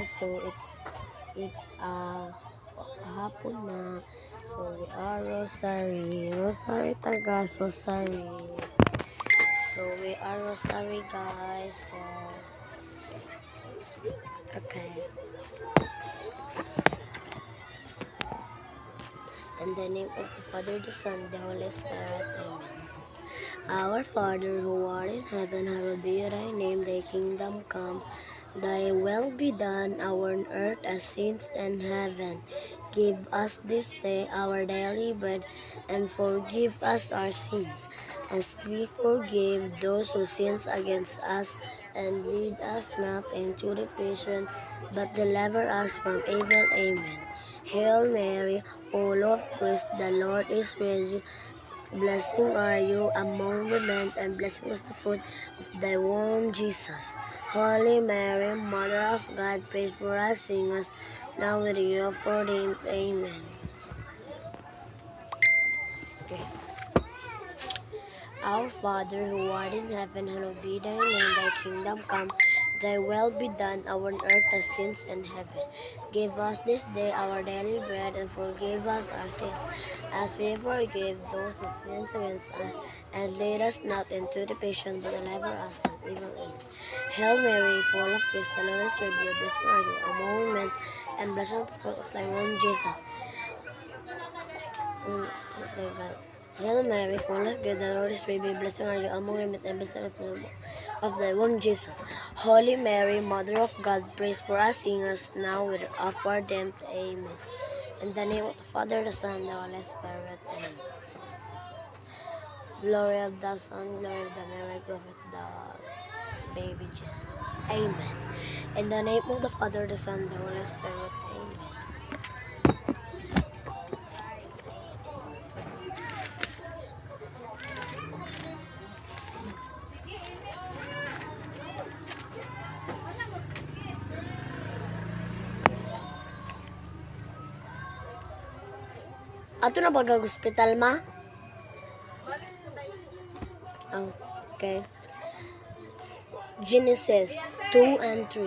So it's hapon na. So we are Rosary tagas Rosary. So we are Rosary, guys. So okay. In the name of the Father, the Son, the Holy Spirit. Amen. Our Father who art in heaven, hallowed be thy name, thy kingdom come, thy will be done, on earth as it is in heaven. Give us this day our daily bread, and forgive us our sins, as we forgive those who sin against us, and lead us not into temptation, but deliver us from evil. Amen. Hail Mary, full of grace, the Lord is with you. Blessed are you among women, and blessed is the fruit of thy womb, Jesus. Holy Mary, Mother of God, pray for us sinners, now and at the hour of our death. Amen. Okay. Our Father who art in heaven, hallowed be thy name, thy kingdom come, thy will be done on earth as it is in heaven. Give us this day our daily bread, and forgive us our sins, as we forgive those who sin against us. And lead us not into temptation, but deliver us from evil. Amen. Hail Mary, full of grace, the Lord is with you. Blessed are you among women, and blessed is the fruit of thy womb, Jesus. Hail Mary, full of grace, the Lord is with you. Blessed are you among women, and blessed is the fruit of thy womb, Jesus. Holy Mary, Mother of God, pray for us sinners, now and at the hour of our death. Amen. In the name of the Father, the Son, and the Holy Spirit. Amen. Glory of the Son, glory of the Mary, glory of the baby Jesus. Amen. In the name of the Father, the Son, and the Holy Spirit. Amen. Ato na pag-hospital, ma? Oh, okay. Genesis 2 and 3.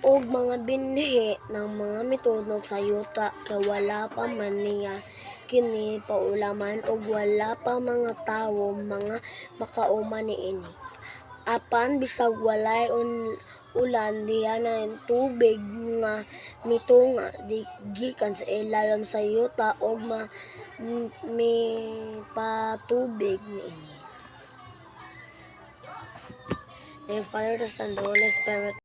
Og mga binhi ng mga mitunog sa yuta, kay wala pa man niya kini paulaman, og wala pa mga tawo mga makauman niini. Apan bisag walay ulan diya na tubig nga mitunga gikan sa ilalim sa yuta, og mi patubig niini. The Father, the Son, the Holy Spirit.